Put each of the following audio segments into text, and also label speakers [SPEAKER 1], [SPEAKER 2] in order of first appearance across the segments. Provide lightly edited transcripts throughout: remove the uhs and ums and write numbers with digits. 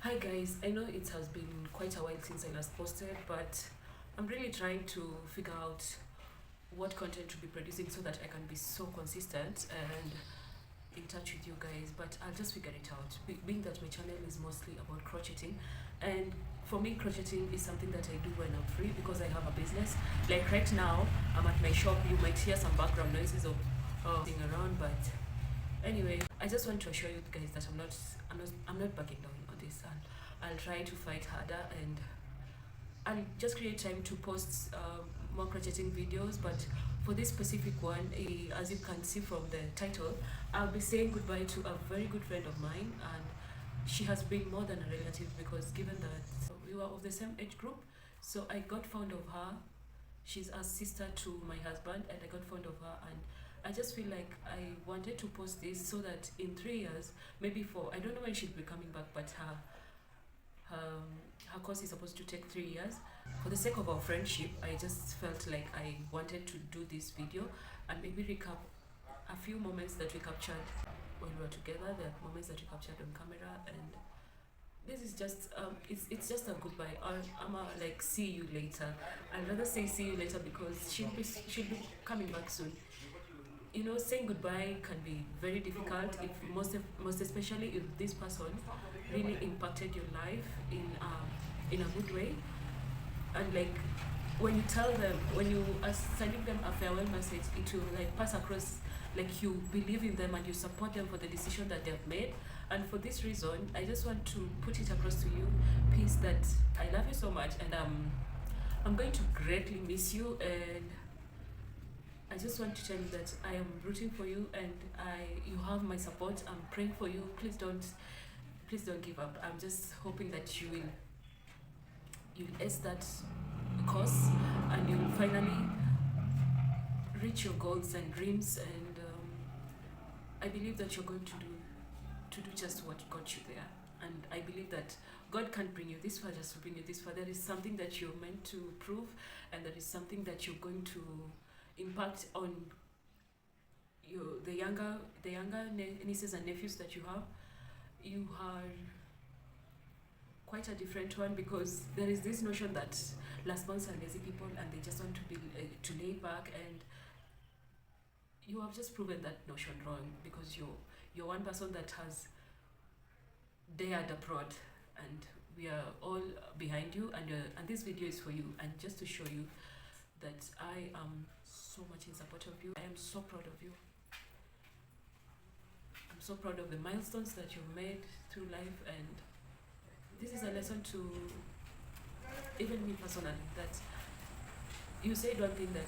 [SPEAKER 1] Hi guys, I know it has been quite a while since I last posted, but I'm really trying to figure out what content to be producing so that I can be so consistent and in touch with you guys. But I'll just figure it out, being that my channel is mostly about crocheting. And for me, crocheting is something that I do when I'm free because I have a business. Like right now, I'm at my shop. You might hear some background noises of thing around, but anyway, I just want to assure you guys that I'm not backing down on this, and I'll try to fight harder, and I'll just create time to post more crocheting videos. But for this specific one, as you can see from the title, I'll be saying goodbye to a very good friend of mine, and she has been more than a relative because given that we were of the same age group, so I got fond of her. She's a sister to my husband, and I got fond of her, and I just feel like I wanted to post this so that in 3 years, maybe I don't know when she'll be coming back, but her course is supposed to take 3 years. For the sake of our friendship, I just felt like I wanted to do this video and maybe recap a few moments that we captured when we were together, the moments that we captured on camera, and this is just it's just a goodbye. I'm like see you later. I'd rather say see you later because she'll be coming back soon. You know, saying goodbye can be very difficult, if most especially if this person really impacted your life in a good way. And like when you tell them, when you are sending them a farewell message, it will like pass across like you believe in them and you support them for the decision that they've made. And for this reason, I just want to put it across to you, peace, that I love you so much, and I'm going to greatly miss you, and I just want to tell you that I am rooting for you, and you have my support. I'm praying for you. Please don't give up. I'm just hoping that you'll ace that course and you'll finally reach your goals and dreams, and I believe that you're going to do just what got you there. And I believe that God can't bring you this far just to bring you this far. There is something that you're meant to prove, and there is something that you're going to impact on the younger nieces and nephews that you have. You are quite a different one, because there is this notion that last months are lazy people and they just want to be to lay back, and you have just proven that notion wrong, because you're one person that has dared abroad, and we are all behind you, and this video is for you, and just to show you that I am so much in support of you. I am so proud of you. I'm so proud of the milestones that you've made through life, and this is a lesson to even me personally, that you said one thing, that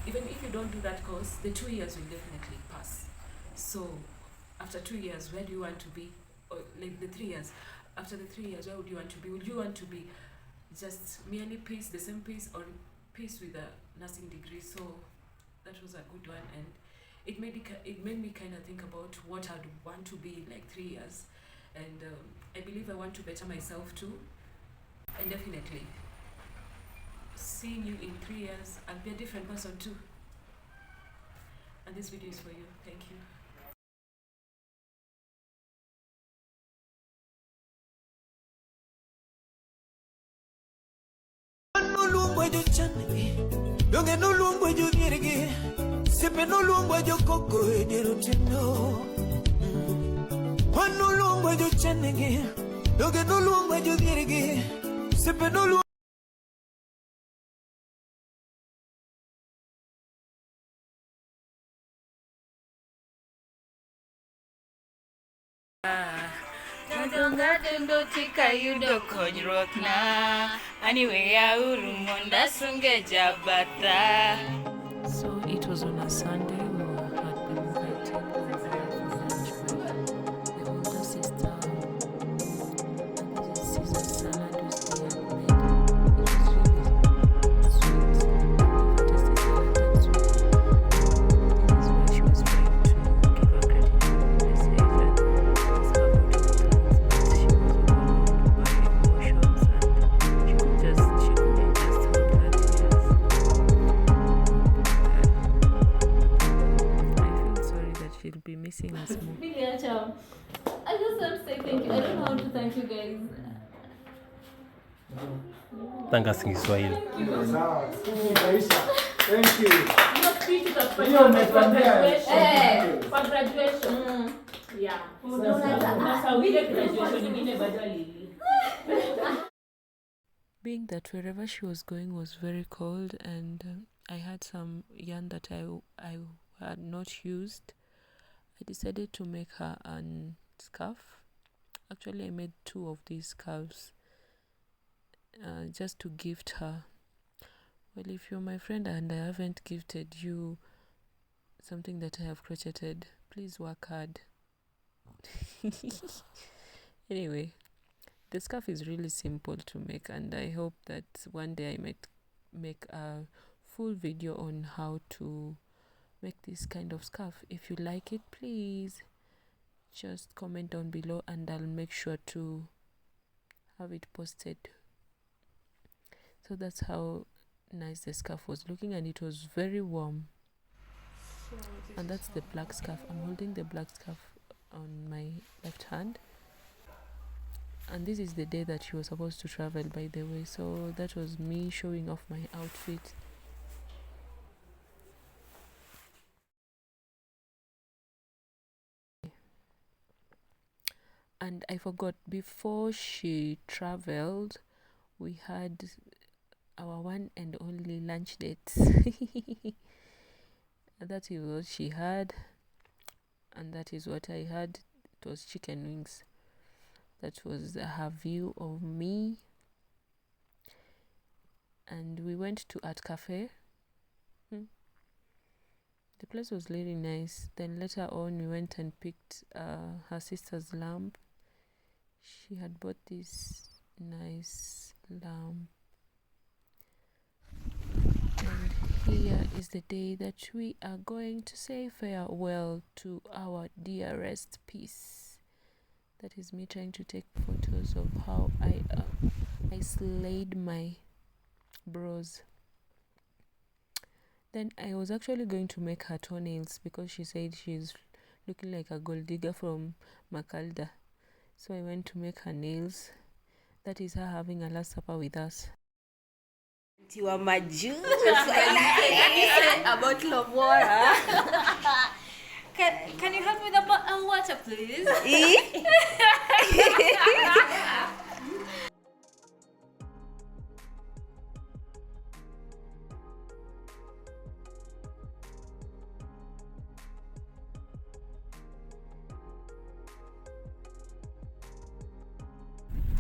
[SPEAKER 1] even if you don't do that course, the 2 years will definitely pass. So after 2 years, where do you want to be? Or like the 3 years, after the 3 years, where would you want to be? Would you want to be just merely peace, the same peace, or peace with a nursing degree? So that was a good one, and it made me kind of think about what I'd want to be in like 3 years, and I believe I want to better myself too, and definitely seeing you in 3 years, I'll be a different person too. And this video is for you. Thank you.
[SPEAKER 2] Donge no luongo jo diergi, sepe no luongo jo koko e diero tindo. Wan no luongo jo chenegi, donge no luongo jo diergi, sepe no luongo.
[SPEAKER 3] Donga tika yudo konyruok na, anyway auru monda sunge jabata.
[SPEAKER 1] So it was on a Sunday. We had been invited over for lunch by the older sister, and this is Caesar salad which they had made. It was really sweet. I've never tasted salad that sweet. This is where she was trying to give her credit to the say that it's her photo of things, but she was overwhelmed by emotions, and she couldn't just hold her tears.
[SPEAKER 4] I just want to say thank you. I don't know how to thank you guys.
[SPEAKER 5] Thank us in Kiswahili.
[SPEAKER 4] Thank you.
[SPEAKER 6] Thank you.
[SPEAKER 4] Your speech is a special graduation. For graduation. Yeah.
[SPEAKER 1] Being that wherever she was going was very cold, and I had some yarn that I had not used, I decided to make her a scarf. Actually, I made 2 of these scarves just to gift her. Well, if you're my friend and I haven't gifted you something that I have crocheted, please work hard. Anyway, the scarf is really simple to make, and I hope that one day I might make a full video on how to make this kind of scarf. If you like it, please just comment down below and I'll make sure to have it posted. So that's how nice the scarf was looking, and it was very warm. And that's the black scarf. I'm holding the black scarf on my left hand, and this is the day that she was supposed to travel, by the way, so that was me showing off my outfit. And I forgot, before she traveled, we had our one and only lunch date. That is what she had, and that is what I had. It was chicken wings. That was her view of me. And we went to Art Cafe. The place was really nice. Then later on we went and picked her sister's lamp. She had bought this nice lamp. And here is the day that we are going to say farewell to our dearest piece. That is me trying to take photos of how I slayed my bros. Then I was actually going to make her toenails because she said she's looking like a gold digger from Makalda. So I went to make her nails. That is her having a last supper with us.
[SPEAKER 3] You are my juice. A bottle of water. Can you help me with a bottle of water, please?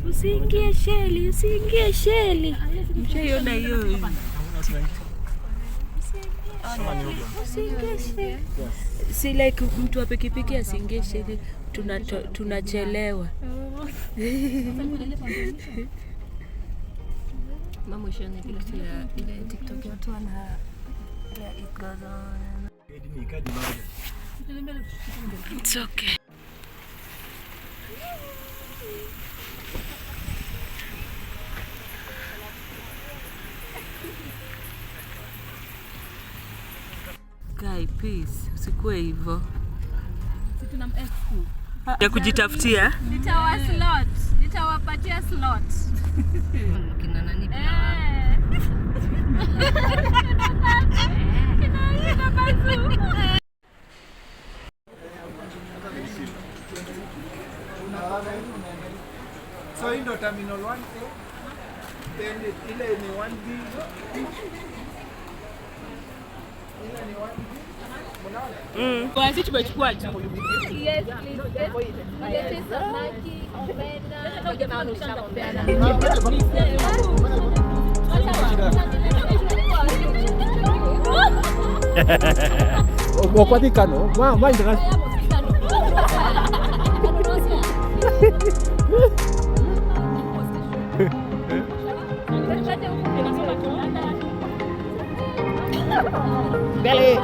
[SPEAKER 1] Usiingie sheli, usiingie sheli. Mshaiona hiyo? Usiingie sheli. Si like mtu wa pikipiki asiingie sheli, tunachelewa. Mama ushani ile TikTok watu wana it goes on. It's okay. Guy, peace. Usikue hivyo. Ya kujitafutia.
[SPEAKER 4] Nitawapatia slot.
[SPEAKER 1] Kina nani pia?
[SPEAKER 4] Kina bazu.
[SPEAKER 6] So in the terminal 1A, then ile ni 1B.
[SPEAKER 1] Basi tumechukua tu.
[SPEAKER 4] Yes, please. Lete samaki,
[SPEAKER 5] Okwatikano, ma indra. Belly.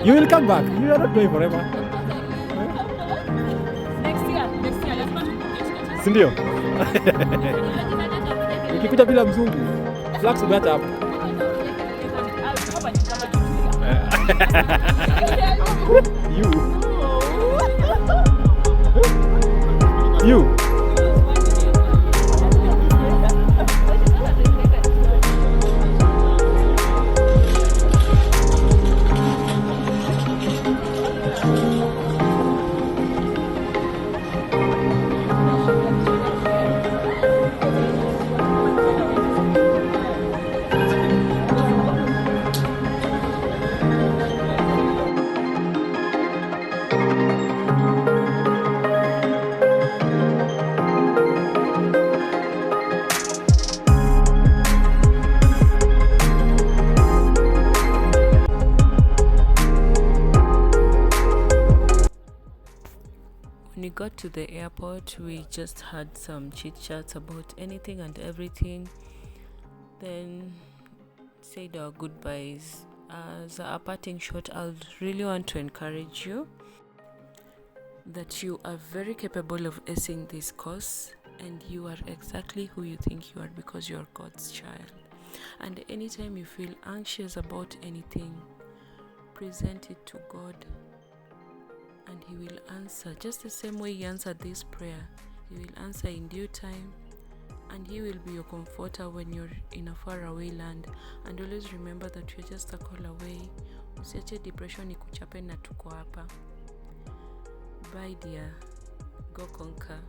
[SPEAKER 5] You will come back. You are not going forever.
[SPEAKER 4] Next year.
[SPEAKER 5] Sindio? Ukikuja bila mzungu, flax umeacha hapo. You.
[SPEAKER 1] When we got to the airport, we just had some chit chats about anything and everything, then said our goodbyes. As a parting shot, I would really want to encourage you that you are very capable of acing this course, and you are exactly who you think you are because you are God's child. And anytime you feel anxious about anything, present it to God, and He will answer just the same way He answered this prayer. He will answer in due time, and He will be your comforter when you're in a faraway land. And always remember that you're just a call away. Usiache depression ikuchape na tuko hapa. Bye dear. Go conquer.